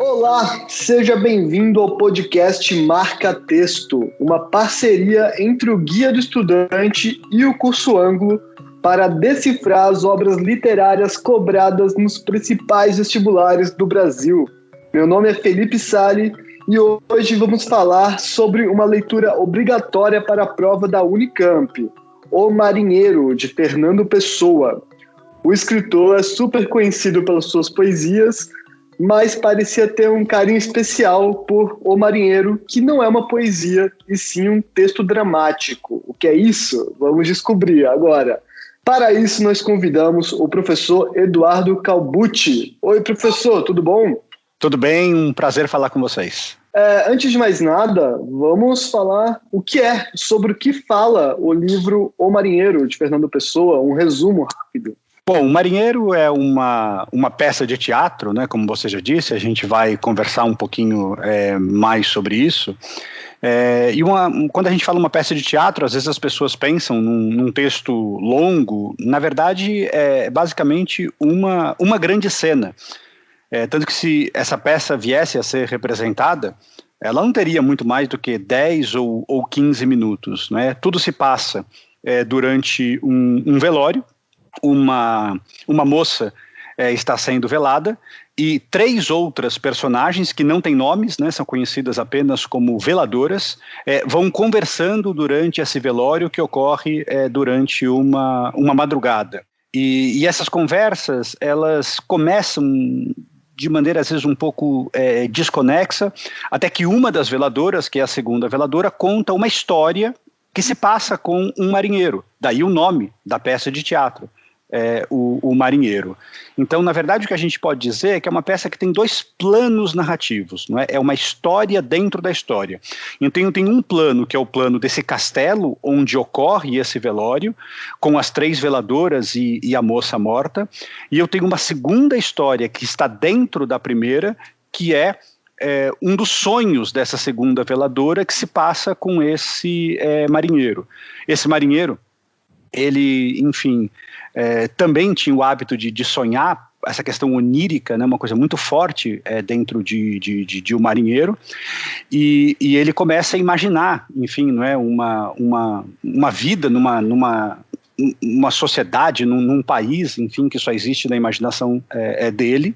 Olá, seja bem-vindo ao podcast Marca Texto, uma parceria entre o Guia do Estudante e o Curso Ângulo para decifrar as obras literárias cobradas nos principais vestibulares do Brasil. Meu nome é Felipe Sali e hoje vamos falar sobre uma leitura obrigatória para a prova da Unicamp, O Marinheiro, de Fernando Pessoa. O escritor é super conhecido pelas suas poesias, mas parecia ter um carinho especial por O Marinheiro, que não é uma poesia, e sim um texto dramático. O que é isso? Vamos descobrir agora. Para isso, nós convidamos o professor Eduardo Calbucci. Oi, professor, tudo bom? Tudo bem, um prazer falar com vocês. Antes de mais nada, vamos falar sobre o que fala o livro O Marinheiro, de Fernando Pessoa, um resumo rápido. Bom, O Marinheiro é uma peça de teatro, né? Como você já disse, a gente vai conversar um pouquinho mais sobre isso. Quando a gente fala uma peça de teatro, às vezes as pessoas pensam num texto longo. Na verdade, é basicamente uma grande cena. Tanto que se essa peça viesse a ser representada, ela não teria muito mais do que 10 ou 15 minutos. Né? Tudo se passa durante um velório. Uma moça está sendo velada e 3 outras personagens que não têm nomes, né, são conhecidas apenas como veladoras, vão conversando durante esse velório que ocorre durante uma madrugada. E essas conversas, elas começam de maneira às vezes um pouco desconexa, até que uma das veladoras, que é a segunda veladora, conta uma história que se passa com um marinheiro, daí o nome da peça de teatro. O Marinheiro. Então, na verdade, o que a gente pode dizer é que é uma peça que tem 2 planos narrativos, não é? É uma história dentro da história. Então, tem um plano, que é o plano desse castelo, onde ocorre esse velório, com as 3 veladoras e a moça morta, e eu tenho uma segunda história que está dentro da primeira, que é um dos sonhos dessa segunda veladora, que se passa com esse marinheiro. Esse marinheiro, ele, enfim, também tinha o hábito de sonhar, essa questão onírica, né, uma coisa muito forte dentro de um marinheiro, e ele começa a imaginar, enfim, não é, uma vida numa sociedade, num país, enfim, que só existe na imaginação dele,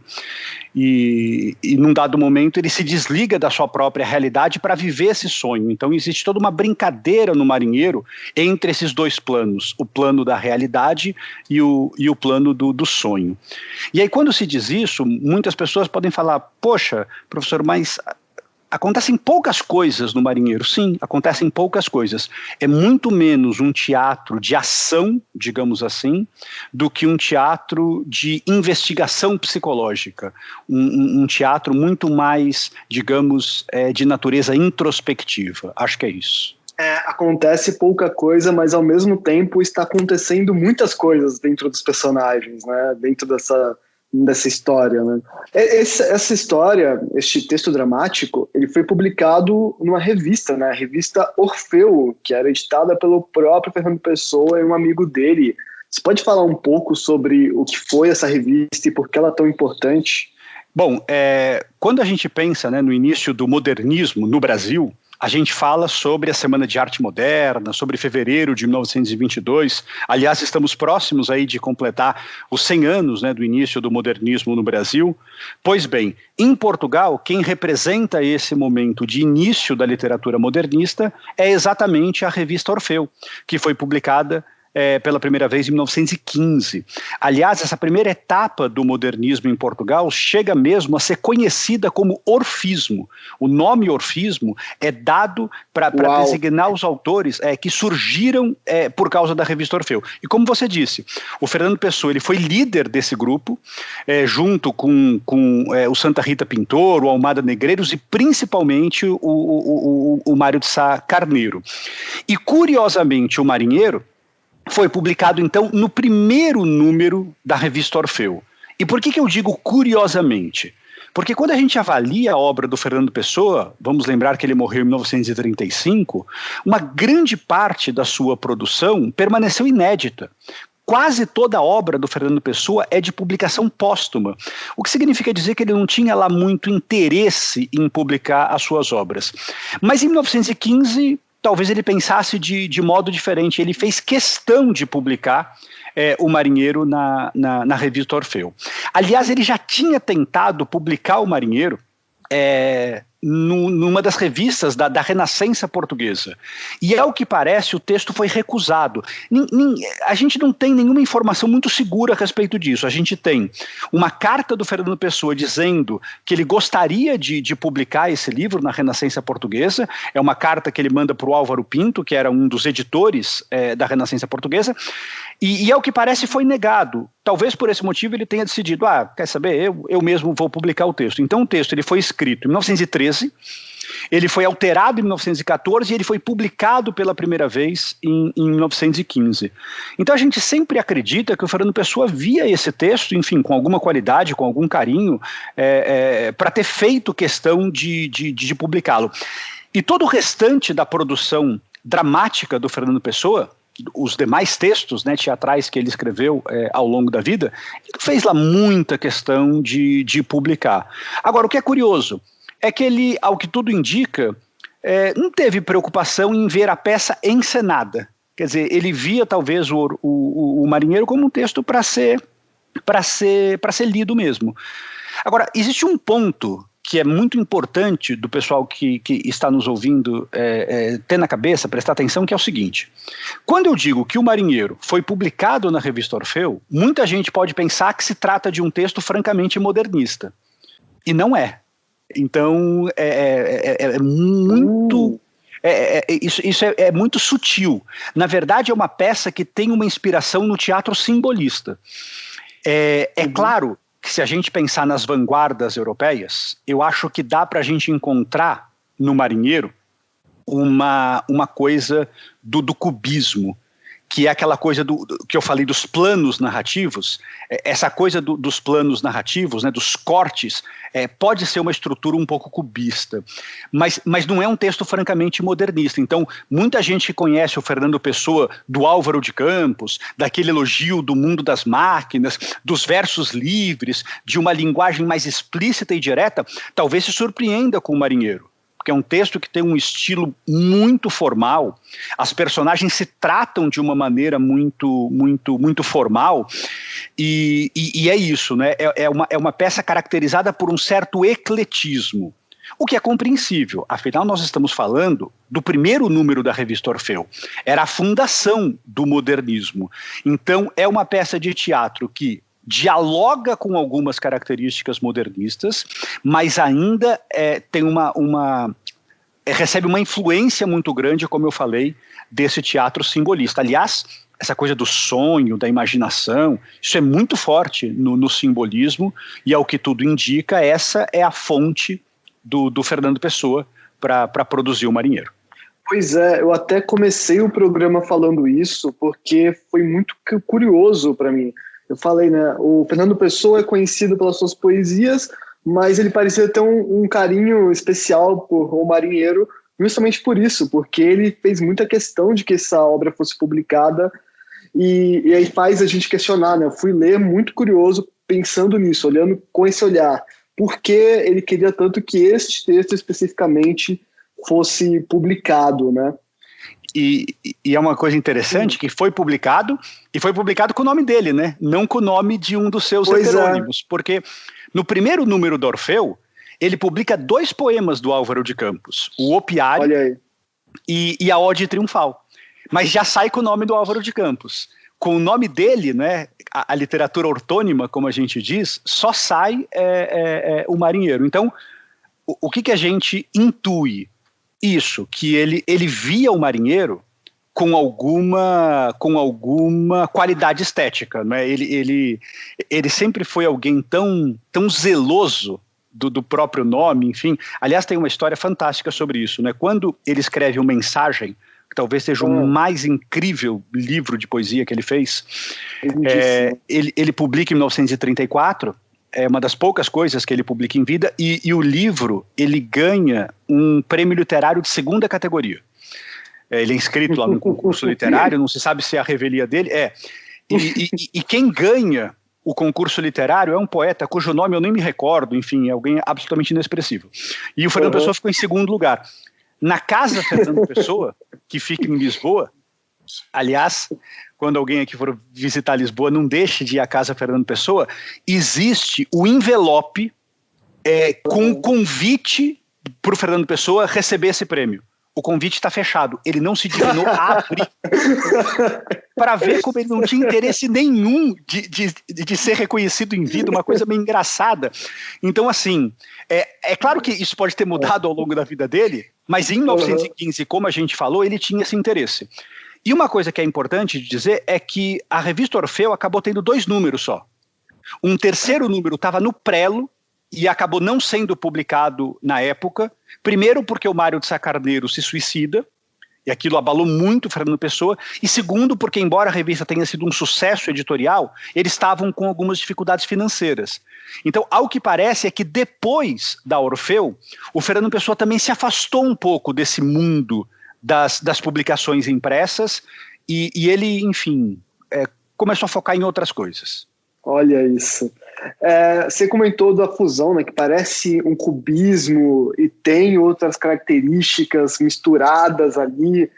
e num dado momento ele se desliga da sua própria realidade para viver esse sonho. Então existe toda uma brincadeira no marinheiro entre esses 2 planos, o plano da realidade e o plano do sonho. E aí, quando se diz isso, muitas pessoas podem falar: poxa, professor, mas acontecem poucas coisas no Marinheiro. Sim, acontecem poucas coisas. É muito menos um teatro de ação, digamos assim, do que um teatro de investigação psicológica. Um teatro muito mais, digamos, de natureza introspectiva. Acho que é isso. Acontece pouca coisa, mas ao mesmo tempo está acontecendo muitas coisas dentro dos personagens, né? Dentro dessa história, né? Essa história, este texto dramático, ele foi publicado numa revista, né? A revista Orfeu, que era editada pelo próprio Fernando Pessoa e um amigo dele. Você pode falar um pouco sobre o que foi essa revista e por que ela é tão importante? Bom, quando a gente pensa, né, no início do modernismo no Brasil, a gente fala sobre a Semana de Arte Moderna, sobre fevereiro de 1922. Aliás, estamos próximos aí de completar os 100 anos, né, do início do modernismo no Brasil. Pois bem, em Portugal, quem representa esse momento de início da literatura modernista é exatamente a revista Orfeu, que foi publicada pela primeira vez em 1915. Aliás, essa primeira etapa do modernismo em Portugal chega mesmo a ser conhecida como orfismo. O nome orfismo é dado para designar os autores que surgiram por causa da revista Orfeu. E como você disse, o Fernando Pessoa ele foi líder desse grupo, junto com o Santa Rita Pintor, o Almada Negreiros e principalmente o Mário de Sá Carneiro. E curiosamente o Marinheiro foi publicado, então, no primeiro número da revista Orfeu. E por que eu digo curiosamente? Porque quando a gente avalia a obra do Fernando Pessoa, vamos lembrar que ele morreu em 1935, uma grande parte da sua produção permaneceu inédita. quase toda a obra do Fernando Pessoa é de publicação póstuma, o que significa dizer que ele não tinha lá muito interesse em publicar as suas obras. Mas em 1915, talvez ele pensasse de modo diferente, ele fez questão de publicar o Marinheiro na revista Orfeu. Aliás, ele já tinha tentado publicar o Marinheiro numa das revistas da Renascença Portuguesa. E ao que parece, o texto foi recusado. A gente não tem nenhuma informação muito segura a respeito disso. A gente tem uma carta do Fernando Pessoa dizendo que ele gostaria de publicar esse livro na Renascença Portuguesa. É uma carta que ele manda para o Álvaro Pinto, que era um dos editores da Renascença Portuguesa. E ao que parece foi negado. Talvez por esse motivo ele tenha decidido, quer saber, eu mesmo vou publicar o texto. Então o texto ele foi escrito em 1913, ele foi alterado em 1914 e ele foi publicado pela primeira vez em 1915. Então a gente sempre acredita que o Fernando Pessoa via esse texto, enfim, com alguma qualidade, com algum carinho, para ter feito questão de publicá-lo. E todo o restante da produção dramática do Fernando Pessoa, os demais textos, né, teatrais que ele escreveu ao longo da vida, ele fez lá muita questão de publicar. Agora, o que é curioso é que ele, ao que tudo indica, não teve preocupação em ver a peça encenada. Quer dizer, ele via talvez o Marinheiro como um texto para ser lido mesmo. Agora, existe um ponto que é muito importante do pessoal que está nos ouvindo ter na cabeça, prestar atenção, que é o seguinte: quando eu digo que o Marinheiro foi publicado na revista Orfeu, muita gente pode pensar que se trata de um texto francamente modernista. E não é. Então, muito... Isso é muito sutil. Na verdade, é uma peça que tem uma inspiração no teatro simbolista. Claro que se a gente pensar nas vanguardas europeias, eu acho que dá para a gente encontrar no Marinheiro uma coisa do cubismo, que é aquela coisa que eu falei dos planos narrativos. Essa coisa dos planos narrativos, né, dos cortes, pode ser uma estrutura um pouco cubista, mas não é um texto francamente modernista. Então, muita gente que conhece o Fernando Pessoa do Álvaro de Campos, daquele elogio do mundo das máquinas, dos versos livres, de uma linguagem mais explícita e direta, talvez se surpreenda com o Marinheiro, que é um texto que tem um estilo muito formal, as personagens se tratam de uma maneira muito, muito, muito formal, e é isso, né? É uma peça caracterizada por um certo ecletismo, o que é compreensível, afinal nós estamos falando do primeiro número da revista Orfeu, era a fundação do modernismo, então é uma peça de teatro que dialoga com algumas características modernistas, mas ainda tem recebe uma influência muito grande, como eu falei, desse teatro simbolista. Aliás, essa coisa do sonho, da imaginação, isso é muito forte no simbolismo, e ao que tudo indica, essa é a fonte do Fernando Pessoa para produzir o Marinheiro. Pois é, eu até comecei o programa falando isso, porque foi muito curioso para mim. Eu falei, né, o Fernando Pessoa é conhecido pelas suas poesias, mas ele parecia ter um carinho especial por O Marinheiro, justamente por isso, porque ele fez muita questão de que essa obra fosse publicada, e aí faz a gente questionar, né? Eu fui ler muito curioso, pensando nisso, olhando com esse olhar, por que ele queria tanto que este texto especificamente fosse publicado, né? E é uma coisa interessante que foi publicado, e foi publicado com o nome dele, né? Não com o nome de um dos seus heterônimos, porque no primeiro número do Orfeu, ele publica 2 poemas do Álvaro de Campos, o Opiário e a Ode Triunfal, mas já sai com o nome do Álvaro de Campos. Com o nome dele, né, a literatura ortônima, como a gente diz, só sai o Marinheiro. Então, o que a gente intui? Isso, que ele via o Marinheiro com alguma qualidade estética, né? Ele sempre foi alguém tão zeloso do próprio nome, enfim. Aliás, tem uma história fantástica sobre isso, né? Quando ele escreve uma mensagem, que talvez seja o mais incrível livro de poesia que ele fez, ele publica em 1934, é uma das poucas coisas que ele publica em vida, e o livro, ele ganha um prêmio literário de 2ª categoria. Ele é inscrito lá num concurso literário, não se sabe se é a revelia dele, E quem ganha o concurso literário é um poeta cujo nome eu nem me recordo, enfim, é alguém absolutamente inexpressivo. E o Fernando Pessoa ficou em segundo lugar. Na Casa Fernando Pessoa, que fica em Lisboa, aliás, quando alguém aqui for visitar Lisboa, não deixe de ir à Casa Fernando Pessoa, existe o envelope com o convite para o Fernando Pessoa receber esse prêmio. O convite está fechado. Ele não se dignou a abrir para ver como ele não tinha interesse nenhum de ser reconhecido em vida, uma coisa meio engraçada. Então, assim, é claro que isso pode ter mudado ao longo da vida dele, mas em 1915, como a gente falou, ele tinha esse interesse. E uma coisa que é importante de dizer é que a revista Orfeu acabou tendo 2 números só. Um terceiro número estava no prelo, e acabou não sendo publicado na época, primeiro porque o Mário de Sá Carneiro se suicida, e aquilo abalou muito o Fernando Pessoa, e segundo porque, embora a revista tenha sido um sucesso editorial, eles estavam com algumas dificuldades financeiras. Então, ao que parece é que depois da Orfeu, o Fernando Pessoa também se afastou um pouco desse mundo das publicações impressas, e ele, enfim, começou a focar em outras coisas. Olha isso. Você comentou da fusão, né, que parece um cubismo e tem outras características misturadas ali.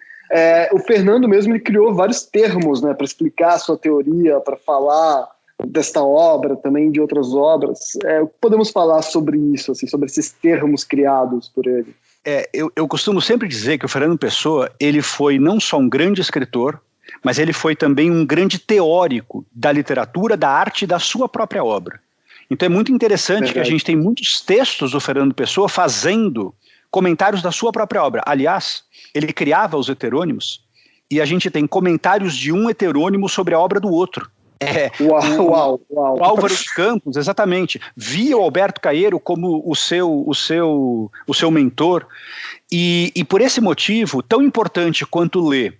O Fernando mesmo ele criou vários termos, né, para explicar a sua teoria, para falar desta obra, também de outras obras. Podemos falar sobre isso, assim, sobre esses termos criados por ele? Eu costumo sempre dizer que o Fernando Pessoa ele foi não só um grande escritor, mas ele foi também um grande teórico da literatura, da arte e da sua própria obra. Então é muito interessante que a gente tem muitos textos do Fernando Pessoa fazendo comentários da sua própria obra. Aliás, ele criava os heterônimos e a gente tem comentários de um heterônimo sobre a obra do outro. Uau. O Álvaro de Campos, exatamente, via o Alberto Caeiro como o seu mentor, e por esse motivo, tão importante quanto ler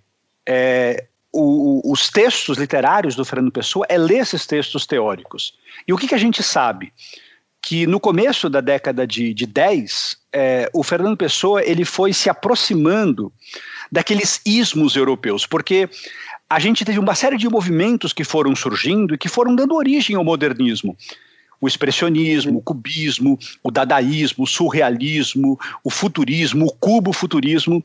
os textos literários do Fernando Pessoa é ler esses textos teóricos. E o que a gente sabe? Que no começo da década de 10, o Fernando Pessoa ele foi se aproximando daqueles ismos europeus, porque a gente teve uma série de movimentos que foram surgindo e que foram dando origem ao modernismo. O expressionismo, o cubismo, o dadaísmo, o surrealismo, o futurismo, o cubo-futurismo.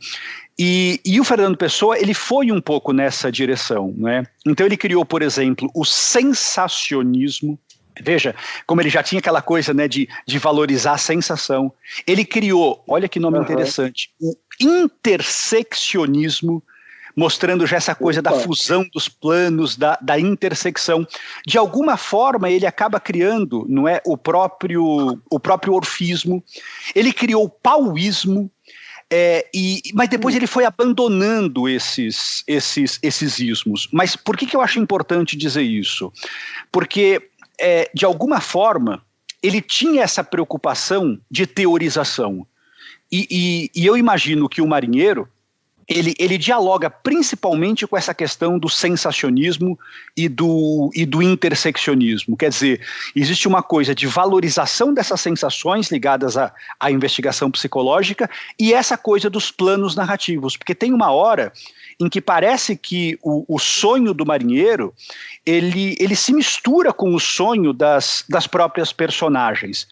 E o Fernando Pessoa ele foi um pouco nessa direção, né? Então ele criou, por exemplo, o sensacionismo. Veja, como ele já tinha aquela coisa, né, de valorizar a sensação. Ele criou, olha que nome interessante, o interseccionismo, mostrando já essa coisa da fusão dos planos, da intersecção. De alguma forma, ele acaba criando, não é, o próprio orfismo. Ele criou o pauísmo, mas depois ele foi abandonando esses ismos. Mas por que eu acho importante dizer isso? Porque, de alguma forma, ele tinha essa preocupação de teorização. E eu imagino que o Marinheiro, ele dialoga principalmente com essa questão do sensacionismo e do interseccionismo. Quer dizer, existe uma coisa de valorização dessas sensações ligadas à investigação psicológica e essa coisa dos planos narrativos, porque tem uma hora em que parece que o sonho do marinheiro ele se mistura com o sonho das próprias personagens.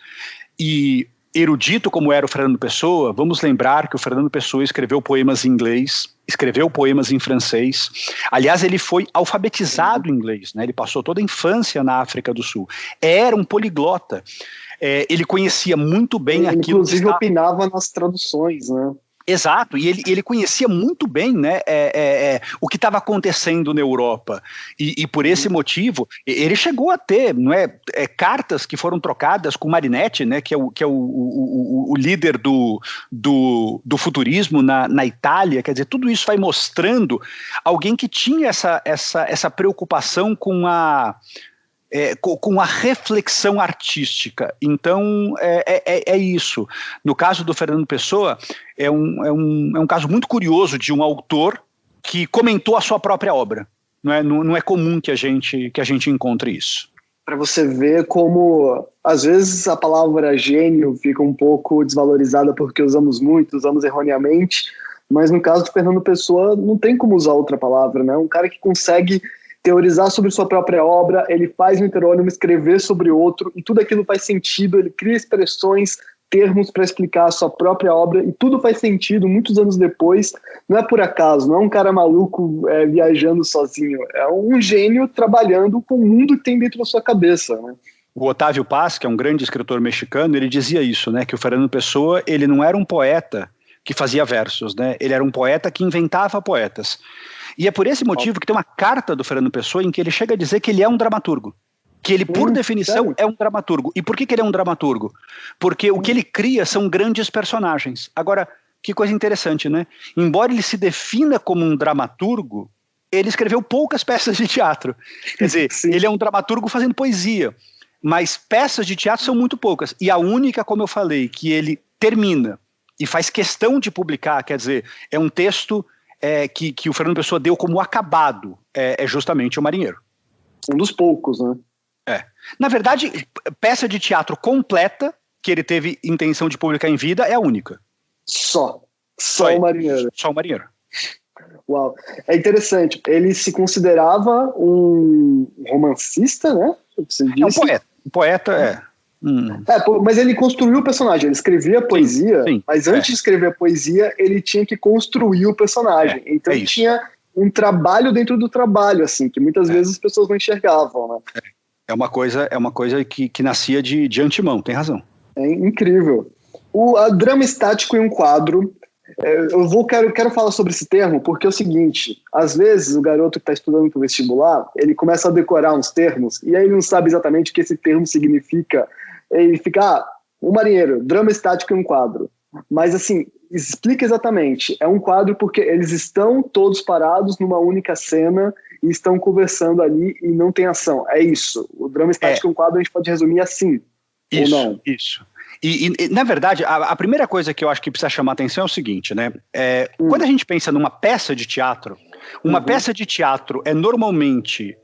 E erudito como era o Fernando Pessoa, vamos lembrar que o Fernando Pessoa escreveu poemas em inglês, escreveu poemas em francês. Aliás, ele foi alfabetizado em inglês, né? Ele passou toda a infância na África do Sul. Era um poliglota. Ele conhecia muito bem aquilo. Inclusive opinava nas traduções, né? Exato, e ele conhecia muito bem, né, o que estava acontecendo na Europa, e por esse motivo ele chegou a ter, não cartas que foram trocadas com Marinetti, né, que é o líder do futurismo na Itália. Quer dizer, tudo isso vai mostrando alguém que tinha essa preocupação com a reflexão artística. Então, é isso. No caso do Fernando Pessoa, é um caso muito curioso de um autor que comentou a sua própria obra. Não é comum que a gente encontre isso. Para você ver como, às vezes, a palavra gênio fica um pouco desvalorizada porque usamos erroneamente, mas no caso do Fernando Pessoa, não tem como usar outra palavra, né? Um cara que consegue teorizar sobre sua própria obra, ele faz um heterônimo escrever sobre outro, e tudo aquilo faz sentido, ele cria expressões, termos para explicar a sua própria obra, e tudo faz sentido muitos anos depois. Não é por acaso, não é um cara maluco viajando sozinho, é um gênio trabalhando com o mundo que tem dentro da sua cabeça, né? O Otávio Paz, que é um grande escritor mexicano, ele dizia isso, né, que o Fernando Pessoa, ele não era um poeta que fazia versos, né, ele era um poeta que inventava poetas. E é por esse motivo que tem uma carta do Fernando Pessoa em que ele chega a dizer que ele é um dramaturgo. Que ele, por definição, sério? é um dramaturgo. E por que ele é um dramaturgo? Porque o que ele cria são grandes personagens. Agora, que coisa interessante, né? Embora ele se defina como um dramaturgo, ele escreveu poucas peças de teatro. Quer dizer, ele é um dramaturgo fazendo poesia. Mas peças de teatro são muito poucas. E a única, como eu falei, que ele termina e faz questão de publicar, quer dizer, é um texto que o Fernando Pessoa deu como acabado, é justamente O Marinheiro. Um dos poucos, né? Na verdade, peça de teatro completa, que ele teve intenção de publicar em vida, é a única. Só O Marinheiro. Só O Marinheiro. Uau. É interessante, ele se considerava um romancista, né? Você disse. É um poeta. Mas ele construiu o personagem, ele escrevia poesia, sim, mas antes de escrever a poesia, ele tinha que construir o personagem. Então ele tinha um trabalho dentro do trabalho, assim, que muitas vezes as pessoas não enxergavam, né? É uma coisa que nascia de antemão, tem razão. É incrível. O drama estático em um quadro, quero falar sobre esse termo, porque é o seguinte, às vezes o garoto que está estudando para o vestibular, ele começa a decorar uns termos, e aí ele não sabe exatamente o que esse termo significa. Ele fica, o marinheiro, drama estático em um quadro. Mas assim, explica exatamente, é um quadro porque eles estão todos parados numa única cena e estão conversando ali e não tem ação. É isso, o drama estático em um quadro a gente pode resumir assim, isso, ou não? Isso. E na verdade, a primeira coisa que eu acho que precisa chamar atenção é o seguinte, né? Quando a gente pensa numa peça de teatro, uma peça de teatro é normalmente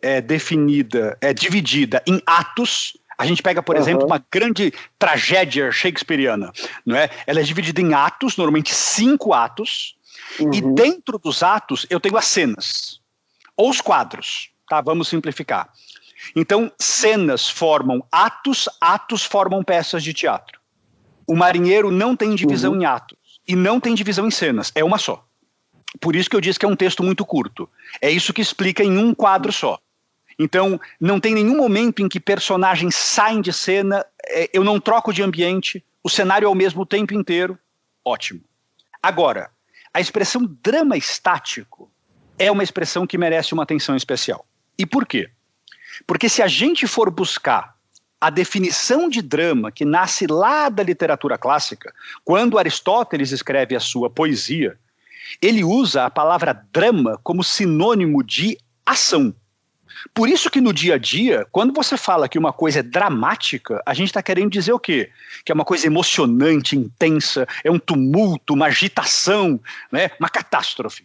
dividida em atos. A gente pega, por exemplo, uma grande tragédia shakespeariana, não é? Ela é dividida em atos, normalmente 5 atos, e dentro dos atos eu tenho as cenas, ou os quadros, tá? Vamos simplificar. Então, cenas formam atos, atos formam peças de teatro. O Marinheiro não tem divisão em atos e não tem divisão em cenas, é uma só. Por isso que eu disse que é um texto muito curto. É isso que explica em um quadro só. Então, não tem nenhum momento em que personagens saem de cena, eu não troco de ambiente, o cenário é o mesmo o tempo inteiro. Ótimo. Agora, a expressão drama estático é uma expressão que merece uma atenção especial. E por quê? Porque se a gente for buscar a definição de drama que nasce lá da literatura clássica, quando Aristóteles escreve a sua poesia, ele usa a palavra drama como sinônimo de ação. Por isso que no dia a dia, quando você fala que uma coisa é dramática, a gente está querendo dizer o quê? Que é uma coisa emocionante, intensa, é um tumulto, uma agitação, né? Uma catástrofe.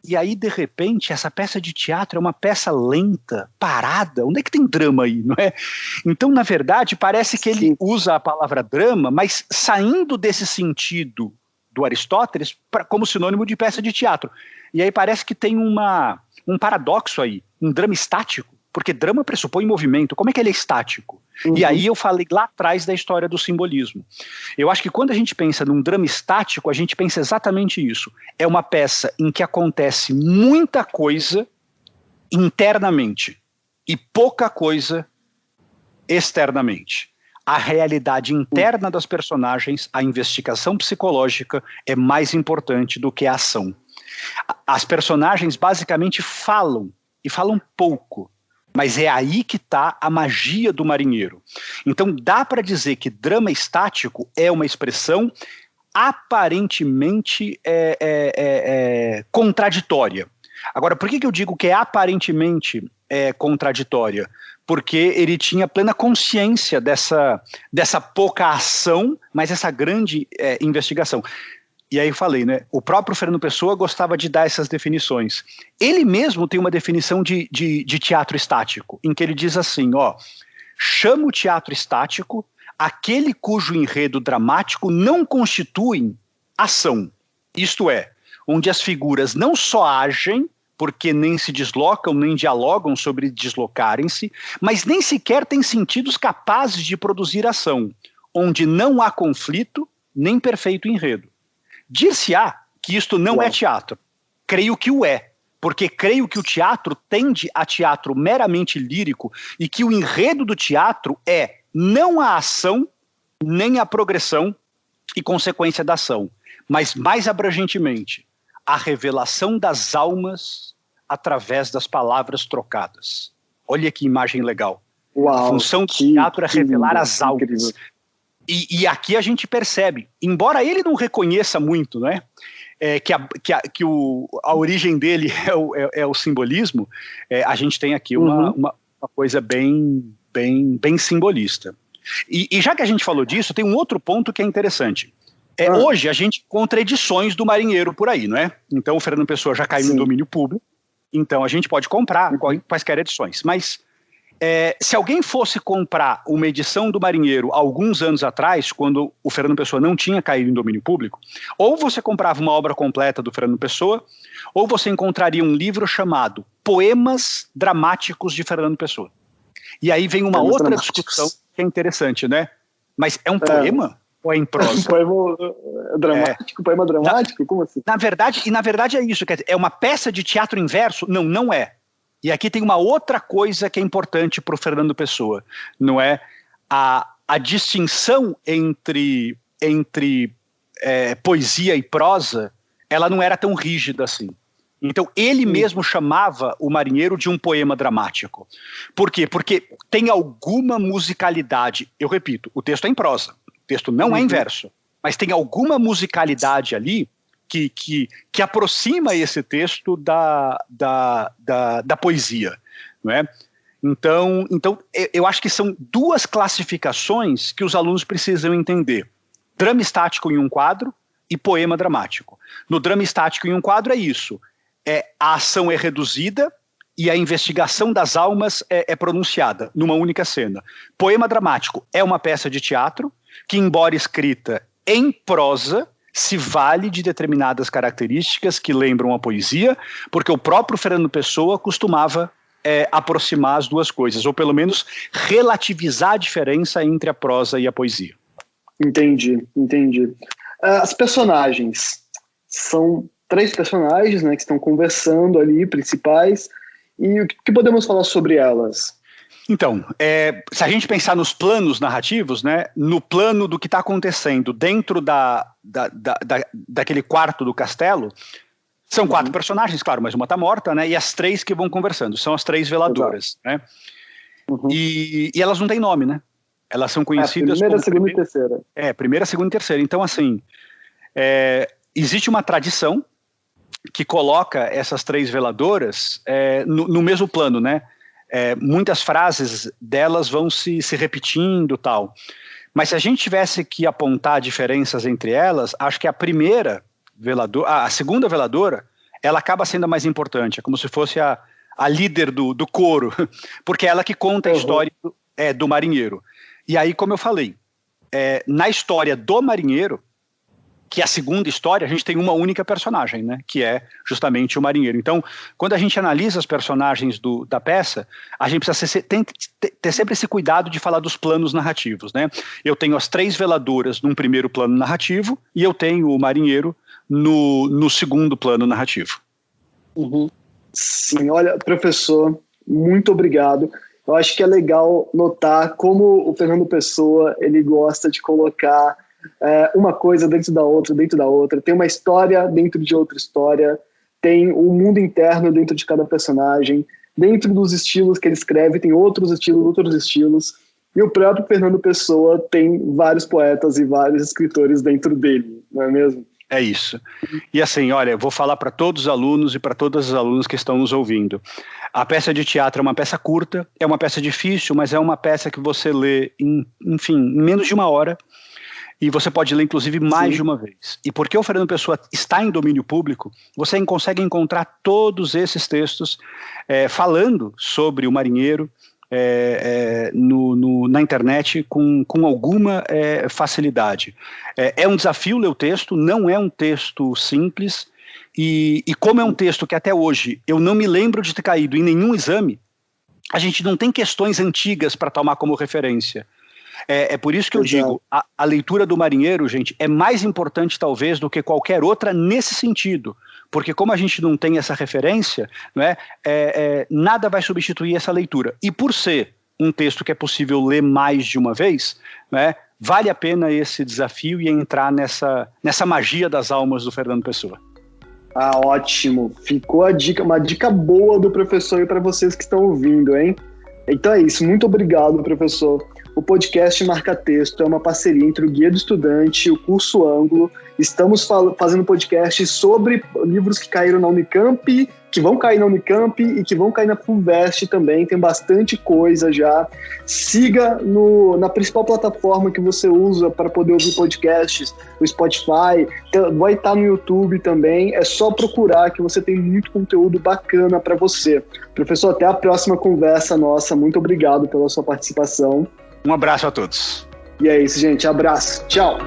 E aí, de repente, essa peça de teatro é uma peça lenta, parada. Onde é que tem drama aí, não é? Então, na verdade, parece que ele usa a palavra drama, mas saindo desse sentido do Aristóteles como sinônimo de peça de teatro. E aí parece que tem um paradoxo aí, um drama estático, porque drama pressupõe movimento. Como é que ele é estático? E aí eu falei lá atrás da história do simbolismo. Eu acho que quando a gente pensa num drama estático, a gente pensa exatamente isso. É uma peça em que acontece muita coisa internamente e pouca coisa externamente. A realidade interna das personagens, a investigação psicológica é mais importante do que a ação. As personagens basicamente falam, e falam pouco, mas é aí que está a magia do Marinheiro. Então dá para dizer que drama estático é uma expressão aparentemente contraditória. Agora, por que eu digo que é aparentemente contraditória? Porque ele tinha plena consciência dessa pouca ação, mas essa grande investigação. E aí eu falei, né? O próprio Fernando Pessoa gostava de dar essas definições. Ele mesmo tem uma definição de teatro estático, em que ele diz assim, chama o teatro estático aquele cujo enredo dramático não constitui ação. Isto é, onde as figuras não só agem, porque nem se deslocam, nem dialogam sobre deslocarem-se, mas nem sequer têm sentidos capazes de produzir ação, onde não há conflito, nem perfeito enredo. Dir-se-á que isto não é teatro. Creio que o é, porque creio que o teatro tende a teatro meramente lírico e que o enredo do teatro é não a ação, nem a progressão e consequência da ação, mas mais abrangentemente, a revelação das almas através das palavras trocadas. Olha que imagem legal. Uau, a função do teatro é revelar as almas. E aqui a gente percebe, embora ele não reconheça muito, né, que a origem dele é o simbolismo, a gente tem aqui uma coisa bem simbolista. E já que a gente falou disso, tem um outro ponto que é interessante. Hoje a gente encontra edições do Marinheiro por aí, não é? Então o Fernando Pessoa já caiu no domínio público, então a gente pode comprar quaisquer edições. Mas se alguém fosse comprar uma edição do Marinheiro alguns anos atrás, quando o Fernando Pessoa não tinha caído em domínio público, ou você comprava uma obra completa do Fernando Pessoa, ou você encontraria um livro chamado Poemas Dramáticos de Fernando Pessoa. E aí vem uma outra discussão que é interessante, né? Mas é um poema ou é em prosa? Poema dramático, poema dramático? Como assim? Na verdade é isso, quer dizer, é uma peça de teatro em verso? Não é. E aqui tem uma outra coisa que é importante para o Fernando Pessoa, não é? A distinção entre poesia e prosa, ela não era tão rígida assim. Então ele mesmo chamava o Marinheiro de um poema dramático. Por quê? Porque tem alguma musicalidade. Eu repito, o texto é em prosa, o texto não é em verso, mas tem alguma musicalidade ali que aproxima esse texto da poesia, não é? Então, eu acho que são duas classificações que os alunos precisam entender. Drama estático em um quadro e poema dramático. No drama estático em um quadro é isso. A ação é reduzida e a investigação das almas é pronunciada numa única cena. Poema dramático é uma peça de teatro que, embora escrita em prosa, se vale de determinadas características que lembram a poesia, porque o próprio Fernando Pessoa costumava aproximar as duas coisas, ou pelo menos relativizar a diferença entre a prosa e a poesia. Entendi. As personagens são 3 personagens, né, que estão conversando ali, principais, e o que podemos falar sobre elas? Então, se a gente pensar nos planos narrativos, né, no plano do que está acontecendo dentro daquele quarto do castelo, são 4 personagens, claro, mas uma está morta, né, e as 3 que vão conversando, são as 3 veladoras, né, e elas não têm nome, né, elas são conhecidas primeira, segunda e terceira. Primeira, segunda e terceira. Então, assim, existe uma tradição que coloca essas 3 veladoras no mesmo plano, né? Muitas frases delas vão se repetindo, tal. Mas se a gente tivesse que apontar diferenças entre elas, acho que a primeira veladora, a segunda veladora, ela acaba sendo a mais importante, é como se fosse a líder do coro, porque é ela que conta a história do marinheiro. E aí, como eu falei, na história do marinheiro, que é a segunda história, a gente tem uma única personagem, né, que é justamente o marinheiro. Então, quando a gente analisa os personagens da peça, a gente precisa ter sempre esse cuidado de falar dos planos narrativos, né? Eu tenho as 3 veladoras num primeiro plano narrativo e eu tenho o marinheiro no segundo plano narrativo. Sim, olha, professor, muito obrigado. Eu acho que é legal notar como o Fernando Pessoa, ele gosta de colocar uma coisa dentro da outra, tem uma história dentro de outra história, tem um mundo interno dentro de cada personagem, dentro dos estilos que ele escreve tem outros estilos, e o próprio Fernando Pessoa tem vários poetas e vários escritores dentro dele, não é mesmo? É isso. E assim, olha, eu vou falar para todos os alunos e para todas as alunas que estão nos ouvindo. A peça de teatro é uma peça curta, é uma peça difícil, mas é uma peça que você lê em menos de 1 hora, e você pode ler, inclusive, mais de uma vez. E porque o Fernando Pessoa está em domínio público, você consegue encontrar todos esses textos falando sobre o marinheiro na internet com alguma facilidade. É um desafio ler o texto, não é um texto simples, E como é um texto que até hoje eu não me lembro de ter caído em nenhum exame, a gente não tem questões antigas para tomar como referência. É por isso que eu digo, a leitura do Marinheiro, gente, é mais importante talvez do que qualquer outra nesse sentido, porque como a gente não tem essa referência, não é, nada vai substituir essa leitura. E por ser um texto que é possível ler mais de uma vez, não é, vale a pena esse desafio e entrar nessa magia das almas do Fernando Pessoa. Ah, ótimo. Ficou a dica, uma dica boa do professor e para vocês que estão ouvindo, hein? Então é isso. Muito obrigado, professor. O podcast Marca Texto é uma parceria entre o Guia do Estudante e o Curso Ângulo. Estamos fazendo podcast sobre livros que caíram na Unicamp, que vão cair na Unicamp e que vão cair na FUVEST também. Tem bastante coisa já. Siga na principal plataforma que você usa para poder ouvir podcasts, o Spotify, vai estar no YouTube também. É só procurar que você tem muito conteúdo bacana para você. Professor, até a próxima conversa nossa. Muito obrigado pela sua participação. Um abraço a todos. E é isso, gente. Abraço. Tchau.